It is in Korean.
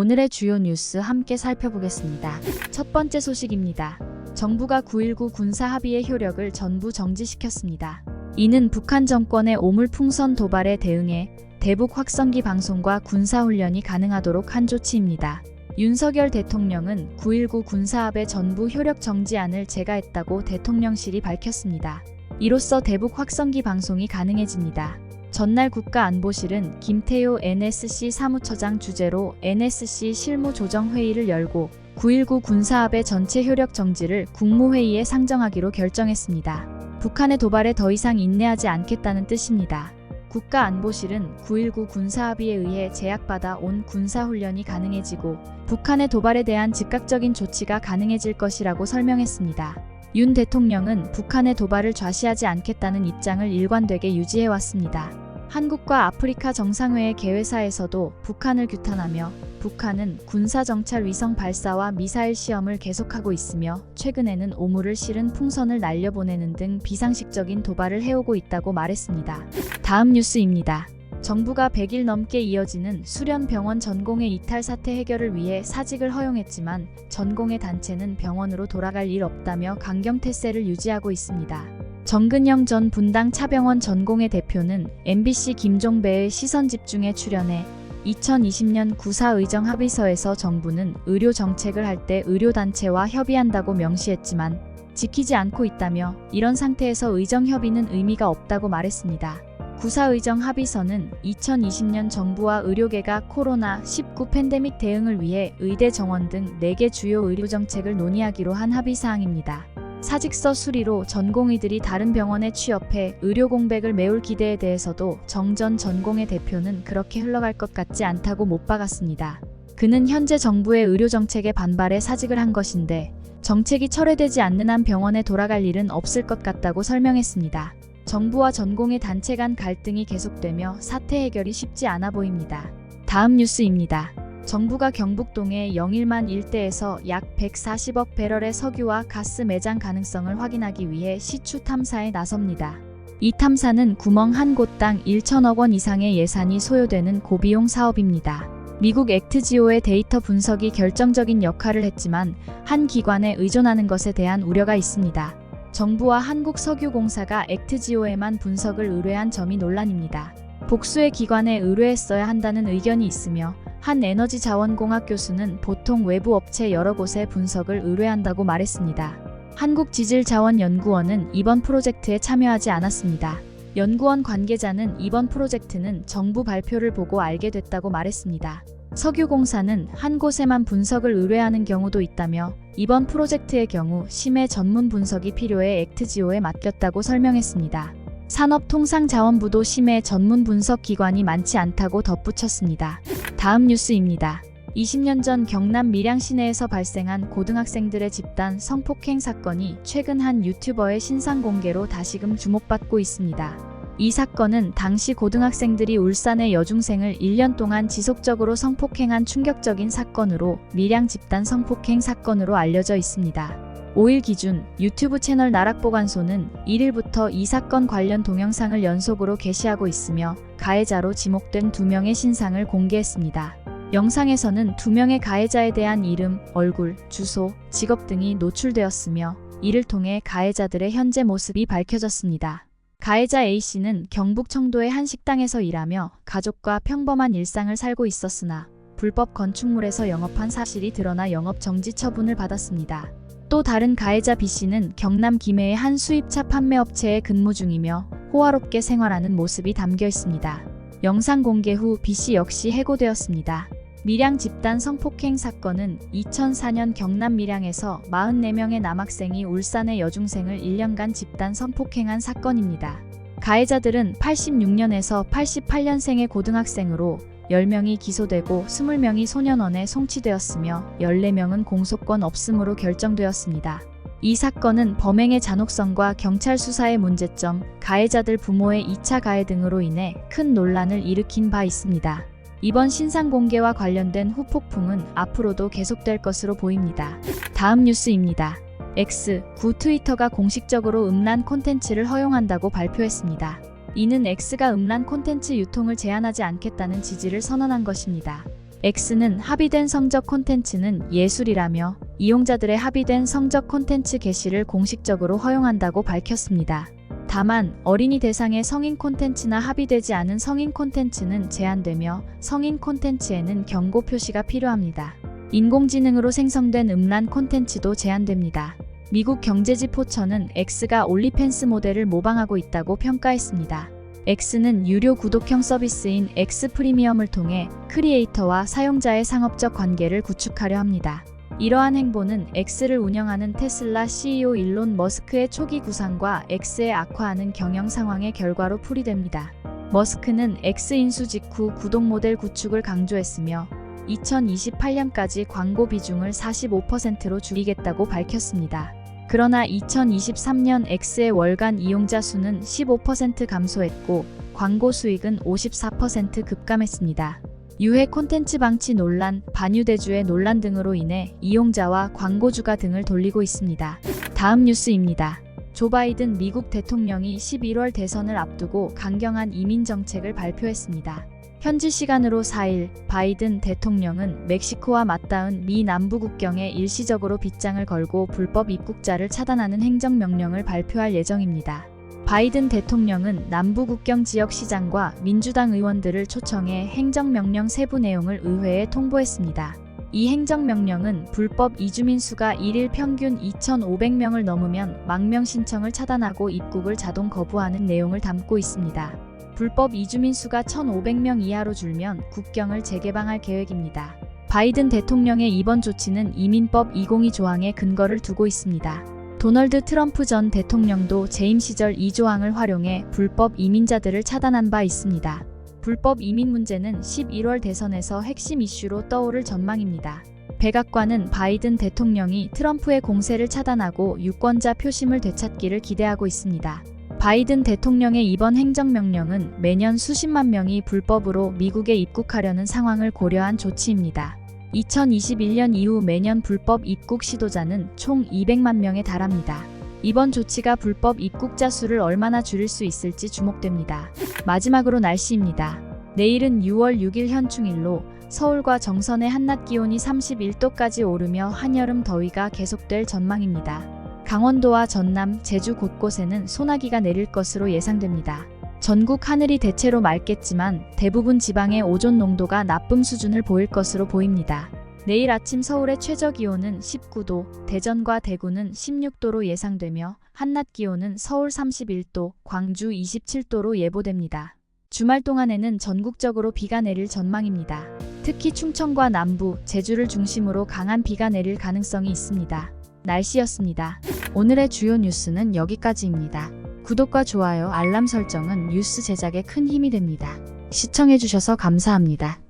오늘의 주요 뉴스 함께 살펴보겠습니다. 첫 번째 소식입니다. 정부가 9.19 군사 합의의 효력을 전부 정지시켰습니다. 이는 북한 정권의 오물풍선 도발에 대응해 대북 확성기 방송과 군사훈련이 가능하도록 한 조치입니다. 윤석열 대통령은 9.19 군사합의 전부 효력 정지안을 제거했다고 대통령실이 밝혔습니다. 이로써 대북 확성기 방송이 가능해집니다. 전날 국가안보실은 김태효 NSC 사무처장 주재로 NSC 실무조정회의를 열고 9.19 군사합의 전체 효력 정지를 국무회의에 상정하기로 결정했습니다. 북한의 도발에 더 이상 인내하지 않겠다는 뜻입니다. 국가안보실은 9.19 군사합의에 의해 제약받아 온 군사훈련이 가능해지고 북한의 도발에 대한 즉각적인 조치가 가능해질 것이라고 설명했습니다. 윤 대통령은 북한의 도발을 좌시하지 않겠다는 입장을 일관되게 유지해왔습니다. 한국과 아프리카 정상회의 개회사에서도 북한을 규탄하며 북한은 군사정찰 위성 발사와 미사일 시험을 계속하고 있으며 최근에는 오물을 실은 풍선을 날려보내는 등 비상식적인 도발을 해오고 있다고 말했습니다. 다음 뉴스입니다. 정부가 100일 넘게 이어지는 수련병원 전공의 이탈 사태 해결을 위해 사직을 허용했지만 전공의 단체는 병원으로 돌아갈 일 없다며 강경태세를 유지하고 있습니다. 정근영 전 분당 차병원 전공의 대표는 MBC 김종배의 시선집중에 출연해 2020년 구사의정 합의서에서 정부는 의료 정책을 할 때 의료단체와 협의한다고 명시했지만 지키지 않고 있다며 이런 상태에서 의정협의는 의미가 없다고 말했습니다. 구사의정 합의서는 2020년 정부와 의료계가 코로나19 팬데믹 대응을 위해 의대 정원 등 4개 주요 의료정책을 논의하기로 한 합의사항입니다. 사직서 수리로 전공의들이 다른 병원에 취업해 의료 공백을 메울 기대에 대해서도 정 전 전공의 대표는 그렇게 흘러갈 것 같지 않다고 못 박았습니다. 그는 현재 정부의 의료정책에 반발해 사직을 한 것인데 정책이 철회되지 않는 한 병원에 돌아갈 일은 없을 것 같다고 설명했습니다. 정부와 전공의 단체 간 갈등이 계속되며 사태 해결이 쉽지 않아 보입니다. 다음 뉴스입니다. 정부가 경북동의 영일만 일대에서 약 140억 배럴의 석유와 가스 매장 가능성을 확인하기 위해 시추 탐사에 나섭니다. 이 탐사는 구멍 한 곳당 1천억 원 이상의 예산이 소요되는 고비용 사업입니다. 미국 액트지오의 데이터 분석이 결정적인 역할을 했지만 한 기관에 의존하는 것에 대한 우려가 있습니다. 정부와 한국석유공사가 액트지오에만 분석을 의뢰한 점이 논란입니다. 복수의 기관에 의뢰했어야 한다는 의견이 있으며 한 에너지자원공학 교수는 보통 외부 업체 여러 곳에 분석을 의뢰한다고 말했습니다. 한국지질자원연구원은 이번 프로젝트에 참여하지 않았습니다. 연구원 관계자는 이번 프로젝트는 정부 발표를 보고 알게 됐다고 말했습니다. 석유공사는 한 곳에만 분석을 의뢰하는 경우도 있다며 이번 프로젝트의 경우 심해 전문 분석이 필요해 액트지오에 맡겼다고 설명했습니다. 산업통상자원부도 심해 전문 분석 기관이 많지 않다고 덧붙였습니다. 다음 뉴스입니다. 20년 전 경남 밀양 시내에서 발생한 고등학생들의 집단 성폭행 사건이 최근 한 유튜버의 신상 공개로 다시금 주목받고 있습니다. 이 사건은 당시 고등학생들이 울산의 여중생을 1년 동안 지속적으로 성폭행한 충격적인 사건으로 밀양 집단 성폭행 사건으로 알려져 있습니다. 5일 기준 유튜브 채널 나락보관소는 1일부터 이 사건 관련 동영상을 연속으로 게시하고 있으며 가해자로 지목된 2명의 신상을 공개했습니다. 영상에서는 2명의 가해자에 대한 이름, 얼굴, 주소, 직업 등이 노출되었으며 이를 통해 가해자들의 현재 모습이 밝혀졌습니다. 가해자 A씨는 경북 청도의 한 식당에서 일하며 가족과 평범한 일상을 살고 있었으나 불법 건축물에서 영업한 사실이 드러나 영업 정지 처분을 받았습니다. 또 다른 가해자 B씨는 경남 김해의 한 수입차 판매업체에 근무 중이며 호화롭게 생활하는 모습이 담겨 있습니다. 영상 공개 후 B씨 역시 해고되었습니다. 밀양 집단 성폭행 사건은 2004년 경남 밀양에서 44명의 남학생이 울산의 여중생을 1년간 집단 성폭행한 사건입니다. 가해자들은 86년에서 88년생의 고등학생으로 10명이 기소되고 20명이 소년원에 송치되었으며 14명은 공소권 없음으로 결정되었습니다. 이 사건은 범행의 잔혹성과 경찰 수사의 문제점, 가해자들 부모의 2차 가해 등으로 인해 큰 논란을 일으킨 바 있습니다. 이번 신상 공개와 관련된 후폭풍은 앞으로도 계속될 것으로 보입니다. 다음 뉴스입니다. X, 트위터가 공식적으로 음란 콘텐츠를 허용한다고 발표했습니다. 이는 X가 음란 콘텐츠 유통을 제한하지 않겠다는 지지를 선언한 것입니다. X는 합의된 성적 콘텐츠는 예술이라며 이용자들의 합의된 성적 콘텐츠 게시를 공식적으로 허용한다고 밝혔습니다. 다만 어린이 대상의 성인 콘텐츠나 합의되지 않은 성인 콘텐츠는 제한되며 성인 콘텐츠에는 경고 표시가 필요합니다. 인공지능으로 생성된 음란 콘텐츠도 제한됩니다. 미국 경제지 포처는 X가 올리팬스 모델을 모방하고 있다고 평가했습니다. X는 유료 구독형 서비스인 X 프리미엄을 통해 크리에이터와 사용자의 상업적 관계를 구축하려 합니다. 이러한 행보는 X를 운영하는 테슬라 CEO 일론 머스크의 초기 구상과 X의 악화하는 경영 상황의 결과로 풀이됩니다. 머스크는 X 인수 직후 구독 모델 구축을 강조했으며 2028년까지 광고 비중을 45%로 줄이겠다고 밝혔습니다. 그러나 2023년 X의 월간 이용자 수는 15% 감소했고 광고 수익은 54% 급감했습니다. 유해 콘텐츠 방치 논란, 반유대주의 논란 등으로 인해 이용자와 광고주가 등을 돌리고 있습니다. 다음 뉴스입니다. 조 바이든 미국 대통령이 11월 대선을 앞두고 강경한 이민 정책을 발표했습니다. 현지 시간으로 4일 바이든 대통령은 멕시코와 맞닿은 미 남부 국경에 일시적으로 빗장을 걸고 불법 입국자를 차단하는 행정명령을 발표할 예정입니다. 바이든 대통령은 남부 국경 지역 시장과 민주당 의원들을 초청해 행정명령 세부 내용을 의회에 통보했습니다. 이 행정명령은 불법 이주민 수가 1일 평균 2,500명을 넘으면 망명 신청을 차단하고 입국을 자동 거부하는 내용을 담고 있습니다. 불법 이주민 수가 1,500명 이하로 줄면 국경을 재개방할 계획입니다. 바이든 대통령의 이번 조치는 이민법 202조항에 근거를 두고 있습니다. 도널드 트럼프 전 대통령도 재임 시절 이 조항을 활용해 불법 이민자들을 차단한 바 있습니다. 불법 이민 문제는 11월 대선에서 핵심 이슈로 떠오를 전망입니다. 백악관은 바이든 대통령이 트럼프의 공세를 차단하고 유권자 표심을 되찾기를 기대하고 있습니다. 바이든 대통령의 이번 행정명령은 매년 수십만 명이 불법으로 미국에 입국하려는 상황을 고려한 조치입니다. 2021년 이후 매년 불법 입국 시도자는 총 200만 명에 달합니다. 이번 조치가 불법 입국자 수를 얼마나 줄일 수 있을지 주목됩니다. 마지막으로 날씨입니다. 내일은 6월 6일 현충일로 서울과 정선의 한낮 기온이 31도까지 오르며 한여름 더위가 계속될 전망입니다. 강원도와 전남, 제주 곳곳에는 소나기가 내릴 것으로 예상됩니다. 전국 하늘이 대체로 맑겠지만 대부분 지방의 오존 농도가 나쁨 수준을 보일 것으로 보입니다. 내일 아침 서울의 최저 기온은 19도, 대전과 대구는 16도로 예상되며 한낮 기온은 서울 31도, 광주 27도로 예보됩니다. 주말 동안에는 전국적으로 비가 내릴 전망입니다. 특히 충청과 남부, 제주를 중심으로 강한 비가 내릴 가능성이 있습니다. 날씨였습니다. 오늘의 주요 뉴스는 여기까지입니다. 구독과 좋아요, 알람 설정은 뉴스 제작에 큰 힘이 됩니다. 시청해주셔서 감사합니다.